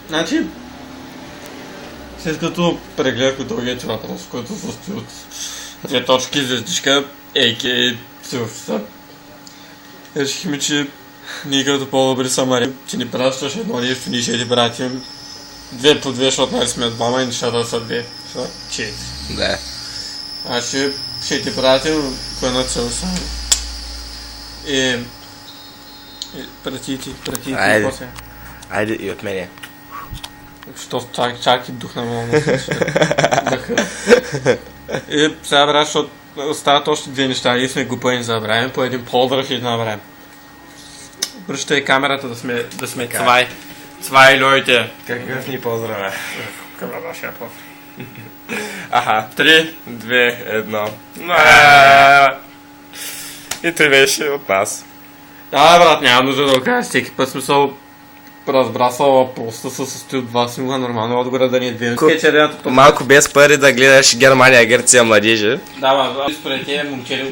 Значи, след като прегледах дългия въпрос, който се състои от 2 точки, звездичка, a.k.a. Силфиса, решихме, че ние като по-добри самари, че ни пращаш едно нещо, ние ще ти пратим 2 по 2, защото нали сме двама и нещата са 2, са 4. Да. Аз ще ти пратим по една цел само. И прати ти, Айде. после. Айде и от мене. Що чак и дух на моя И сега брат, защото остават още 2 неща и сме глупани за да правим, по един поздрав и да направим. Връщай камерата да сме цвай лойте. Какъв ни поздрава? Камера ще е поздрав. Аха, 3, 2, 1. И той беше от нас. Да, брат, няма нужда да го кажа всеки път, смисъл разбрасва въпроса се състои от 2 симула, нормално отгоре да ни две. Малко без пари да гледаш Германия, Гърция, младежи. Да, според тебе момче